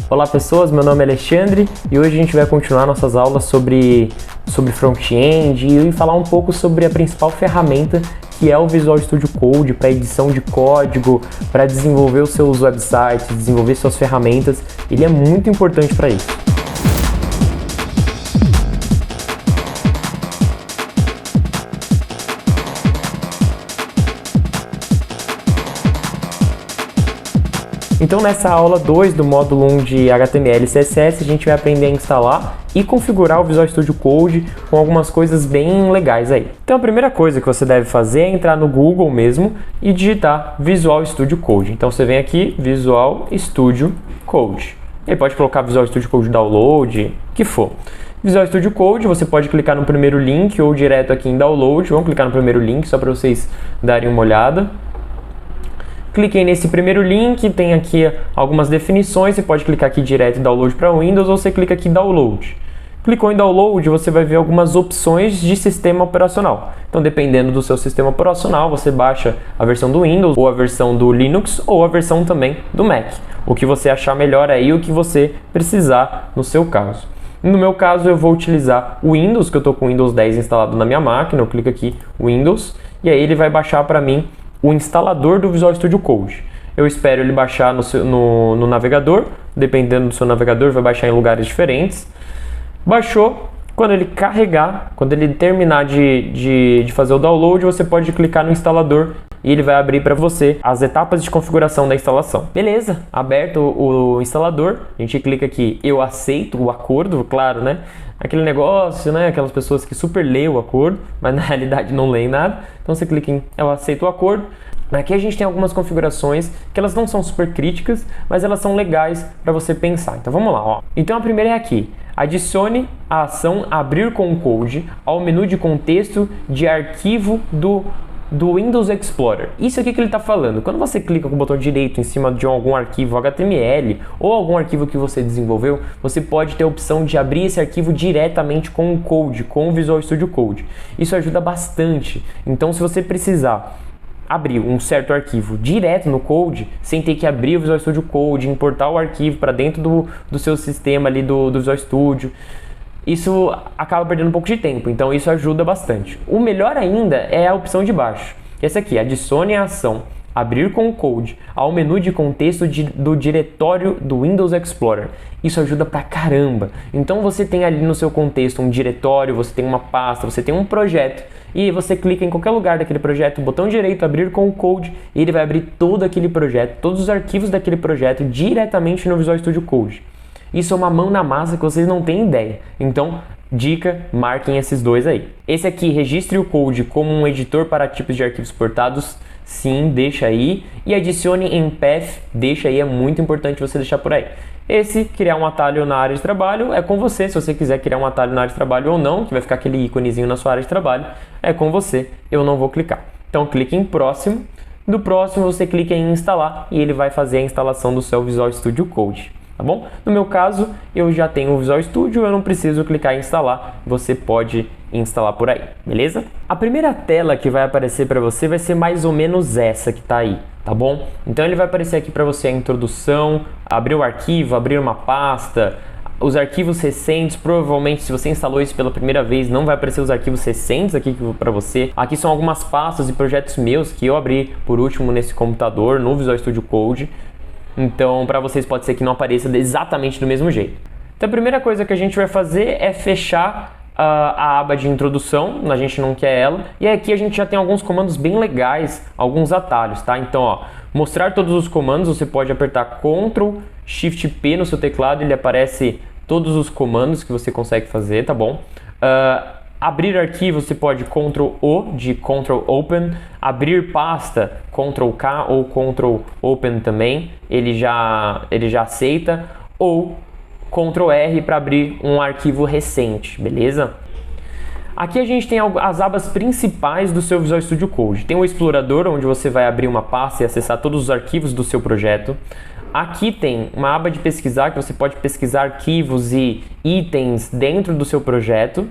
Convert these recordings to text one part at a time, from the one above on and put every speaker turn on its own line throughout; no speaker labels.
Olá pessoas, meu nome é Alexandre e hoje a gente vai continuar nossas aulas sobre front-end e falar um pouco sobre a principal ferramenta que é o Visual Studio Code para edição de código, para desenvolver os seus websites, desenvolver suas ferramentas. Ele é muito importante para isso. Então nessa aula 2 do módulo 1 de HTML e CSS, a gente vai aprender a instalar e configurar o Visual Studio Code com algumas coisas bem legais aí. Então a primeira coisa que você deve fazer é entrar no Google mesmo e digitar Visual Studio Code. Então você vem aqui, Visual Studio Code. Ele pode colocar Visual Studio Code Download, o que for. Visual Studio Code, você pode clicar no primeiro link ou direto aqui em Download. Vamos clicar no primeiro link só para vocês darem uma olhada. Cliquei nesse primeiro link, tem aqui algumas definições, você pode clicar aqui direto em Download para Windows ou você clica aqui em Download. Clicou em Download, você vai ver algumas opções de sistema operacional. Então, dependendo do seu sistema operacional, você baixa a versão do Windows, ou a versão do Linux, ou a versão também do Mac. O que você achar melhor aí, o que você precisar no seu caso. No meu caso, eu vou utilizar o Windows, que eu estou com o Windows 10 instalado na minha máquina. Eu clico aqui, Windows, e aí ele vai baixar para mim o instalador do Visual Studio Code. Eu espero ele baixar no navegador, dependendo do seu navegador, vai baixar em lugares diferentes. Baixou, quando ele carregar, quando ele terminar de fazer o download, você pode clicar no instalador e ele vai abrir para você as etapas de configuração da instalação. Beleza, aberto o instalador, a gente clica aqui, eu aceito o acordo, claro, né? Aquele negócio, né? Aquelas pessoas que super lêem o acordo, mas na realidade não leem nada. Então você clica em eu aceito o acordo. Aqui a gente tem algumas configurações que elas não são super críticas, mas elas são legais para você pensar. Então vamos lá, ó. Então a primeira é aqui. Adicione a ação abrir com code ao menu de contexto de arquivo do Windows Explorer. Isso aqui que ele está falando. Quando você clica com o botão direito em cima de algum arquivo HTML ou algum arquivo que você desenvolveu, você pode ter a opção de abrir esse arquivo diretamente com o Code, com o Visual Studio Code. Isso ajuda bastante. Então, se você precisar abrir um certo arquivo direto no Code, sem ter que abrir o Visual Studio Code, importar o arquivo para dentro do seu sistema ali do Visual Studio, isso acaba perdendo um pouco de tempo, então isso ajuda bastante. O melhor ainda é a opção de baixo. Essa aqui, adicione a ação abrir com o Code ao menu de contexto do diretório do Windows Explorer. Isso ajuda pra caramba. Então você tem ali no seu contexto um diretório, você tem uma pasta, você tem um projeto e você clica em qualquer lugar daquele projeto, botão direito, abrir com o Code, e ele vai abrir todo aquele projeto, todos os arquivos daquele projeto diretamente no Visual Studio Code. Isso é uma mão na massa que vocês não têm ideia. Então, dica, marquem esses dois aí. Esse aqui, registre o Code como um editor para tipos de arquivos exportados. Sim, deixa aí. E adicione em path, deixa aí, é muito importante você deixar por aí. Esse, criar um atalho na área de trabalho, é com você. Se você quiser criar um atalho na área de trabalho ou não, que vai ficar aquele íconezinho na sua área de trabalho, é com você. Eu não vou clicar. Então, clique em próximo. Do próximo, você clica em instalar e ele vai fazer a instalação do seu Visual Studio Code. Tá bom? No meu caso, eu já tenho o Visual Studio, eu não preciso clicar em instalar, você pode instalar por aí, beleza? A primeira tela que vai aparecer para você vai ser mais ou menos essa que tá aí, tá bom? Então ele vai aparecer aqui para você a introdução, abrir o arquivo, abrir uma pasta, os arquivos recentes. Provavelmente se você instalou isso pela primeira vez, não vai aparecer os arquivos recentes aqui para você. Aqui são algumas pastas e projetos meus que eu abri por último nesse computador, no Visual Studio Code. Então, para vocês pode ser que não apareça exatamente do mesmo jeito. Então, a primeira coisa que a gente vai fazer é fechar a aba de introdução, a gente não quer ela. E aqui a gente já tem alguns comandos bem legais, alguns atalhos, tá? Então, ó, mostrar todos os comandos, você pode apertar Ctrl Shift P no seu teclado, ele aparece todos os comandos que você consegue fazer, tá bom? Abrir arquivo, você pode Ctrl O de Ctrl Open. Abrir pasta, Ctrl K ou Ctrl Open também, ele já aceita. Ou Ctrl R para abrir um arquivo recente, beleza? Aqui a gente tem as abas principais do seu Visual Studio Code. Tem o explorador, onde você vai abrir uma pasta e acessar todos os arquivos do seu projeto. Aqui tem uma aba de pesquisar, que você pode pesquisar arquivos e itens dentro do seu projeto.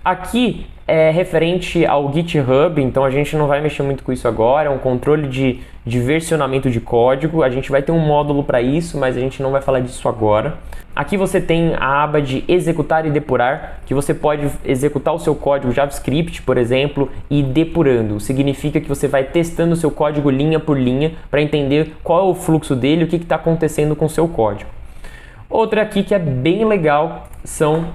Aqui é referente ao GitHub, então a gente não vai mexer muito com isso agora, é um controle de versionamento de código, a gente vai ter um módulo para isso, mas a gente não vai falar disso agora. Aqui você tem a aba de executar e depurar, que você pode executar o seu código JavaScript, por exemplo, e ir depurando. Significa que você vai testando o seu código linha por linha para entender qual é o fluxo dele, o que está acontecendo com o seu código. Outra aqui que é bem legal são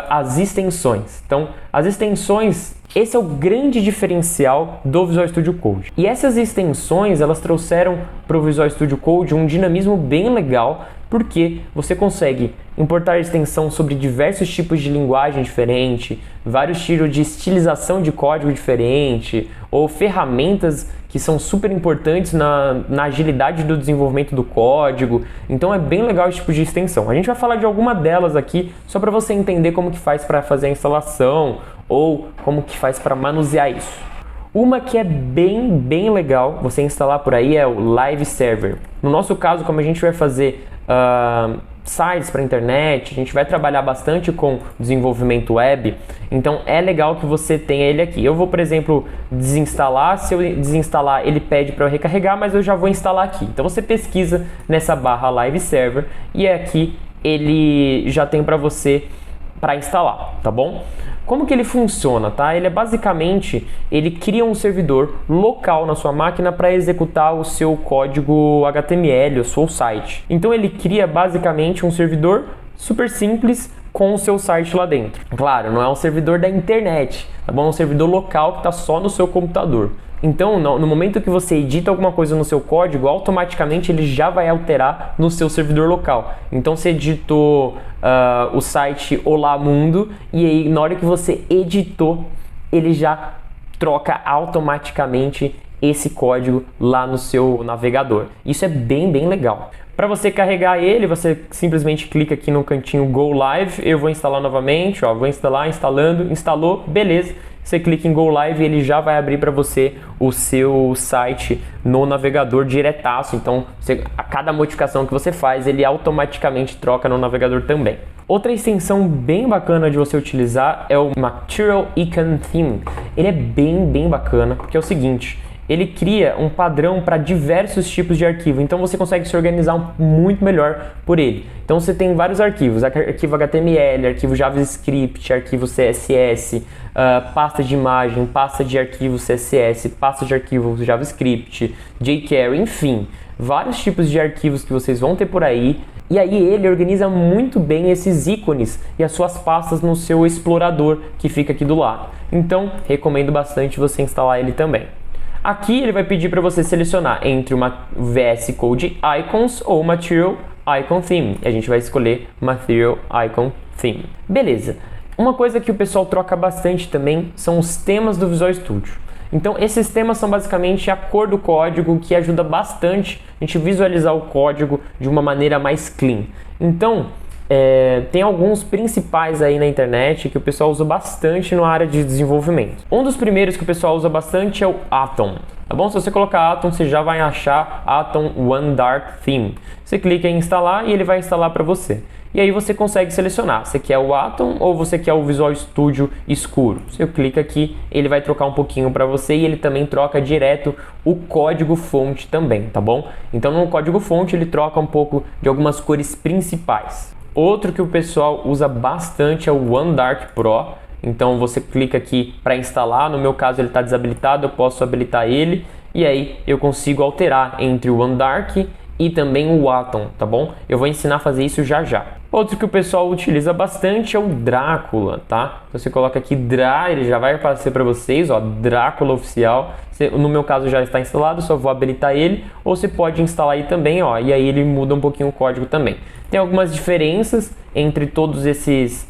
as extensões. Então, as extensões, esse é o grande diferencial do Visual Studio Code. E essas extensões, elas trouxeram para o Visual Studio Code um dinamismo bem legal, porque você consegue importar extensão sobre diversos tipos de linguagem diferente, vários tipos de estilização de código diferente, ou ferramentas que são super importantes na agilidade do desenvolvimento do código. Então é bem legal esse tipo de extensão. A gente vai falar de alguma delas aqui, só para você entender como que faz para fazer a instalação, ou como que faz para manusear isso. Uma que é bem legal você instalar por aí é o Live Server. No nosso caso, como a gente vai fazer sites para internet, a gente vai trabalhar bastante com desenvolvimento web, então é legal que você tenha ele aqui. Eu vou, por exemplo, desinstalar, se eu desinstalar ele pede para eu recarregar, mas eu já vou instalar aqui. Então você pesquisa nessa barra Live Server e aqui ele já tem para você para instalar, tá bom? Como que ele funciona, tá? Ele é basicamente, ele cria um servidor local na sua máquina para executar o seu código HTML, o seu site. Então ele cria basicamente um servidor super simples com o seu site lá dentro. Claro, não é um servidor da internet, tá bom? É um servidor local que está só no seu computador. Então, no momento que você edita alguma coisa no seu código, automaticamente ele já vai alterar no seu servidor local. Então, você editou o site Olá Mundo e aí, na hora que você editou, ele já troca automaticamente esse código lá no seu navegador. Isso é bem legal. Para você carregar ele, você simplesmente clica aqui no cantinho Go Live. Eu vou instalar novamente, ó, vou instalar, instalando, instalou, beleza. Você clica em Go Live e ele já vai abrir para você o seu site no navegador diretaço. Então, a cada modificação que você faz, ele automaticamente troca no navegador também. Outra extensão bem bacana de você utilizar é o Material Icon Theme. Ele é bem bacana, porque é o seguinte, ele cria um padrão para diversos tipos de arquivo, então você consegue se organizar muito melhor por ele. Então você tem vários arquivos, arquivo HTML, arquivo JavaScript, arquivo CSS, pasta de imagem, pasta de arquivo CSS, pasta de arquivo JavaScript, jQuery, enfim, vários tipos de arquivos que vocês vão ter por aí. E aí ele organiza muito bem esses ícones e as suas pastas no seu explorador que fica aqui do lado. Então recomendo bastante você instalar ele também. Aqui ele vai pedir para você selecionar entre uma VS Code Icons ou Material Icon Theme. A gente vai escolher Material Icon Theme. Beleza. Uma coisa que o pessoal troca bastante também são os temas do Visual Studio. Então esses temas são basicamente a cor do código, que ajuda bastante a gente visualizar o código de uma maneira mais clean. Então tem alguns principais aí na internet que o pessoal usa bastante na área de desenvolvimento. Um dos primeiros que o pessoal usa bastante é o Atom. Tá bom? Se você colocar Atom, você já vai achar Atom One Dark Theme. Você clica em instalar e ele vai instalar para você. E aí você consegue selecionar, você quer o Atom ou você quer o Visual Studio escuro. Você clica aqui, ele vai trocar um pouquinho para você e ele também troca direto o código fonte também, tá bom? Então no código fonte ele troca um pouco de algumas cores principais. Outro que o pessoal usa bastante é o One Dark Pro. Então você clica aqui para instalar, no meu caso ele está desabilitado, eu posso habilitar ele e aí eu consigo alterar entre o One Dark e também o Atom, tá bom? Eu vou ensinar a fazer isso já. Outro que o pessoal utiliza bastante é o Drácula, tá? Você coloca aqui ele já vai aparecer para vocês, ó, Drácula oficial. No meu caso já está instalado, só vou habilitar ele, ou você pode instalar aí também, ó, e aí ele muda um pouquinho o código também. Tem algumas diferenças entre todos esses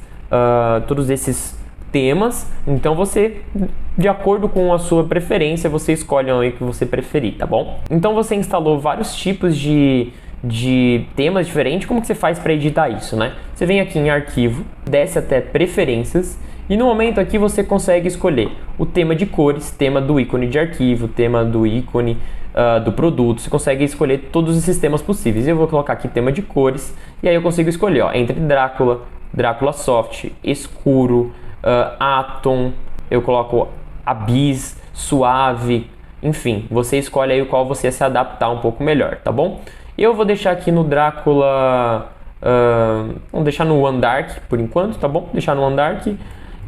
temas, então você, de acordo com a sua preferência, você escolhe o que você preferir, tá bom? Então você instalou vários tipos de temas diferentes. Como que você faz para editar isso, né? Você vem aqui em arquivo, desce até preferências e no momento aqui você consegue escolher o tema de cores, tema do ícone de arquivo, tema do ícone do produto. Você consegue escolher todos esses temas possíveis. Eu vou colocar aqui tema de cores e aí eu consigo escolher, ó, entre Drácula, Drácula Soft, escuro, Atom, eu coloco a bis, suave, enfim, você escolhe aí o qual você se adaptar um pouco melhor, tá bom? Eu vou deixar aqui no Drácula, vamos deixar no One Dark por enquanto, tá bom? Deixar no One Dark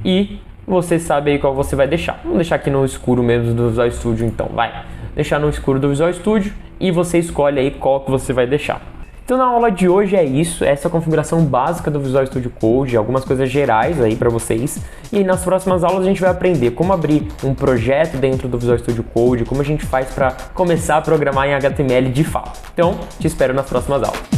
e você sabe aí qual você vai deixar. Vamos deixar aqui no escuro mesmo do Visual Studio então, vai. Deixar no escuro do Visual Studio e você escolhe aí qual que você vai deixar. Então na aula de hoje é isso, essa é a configuração básica do Visual Studio Code, algumas coisas gerais aí para vocês. E nas próximas aulas a gente vai aprender como abrir um projeto dentro do Visual Studio Code, como a gente faz para começar a programar em HTML de fato. Então, te espero nas próximas aulas.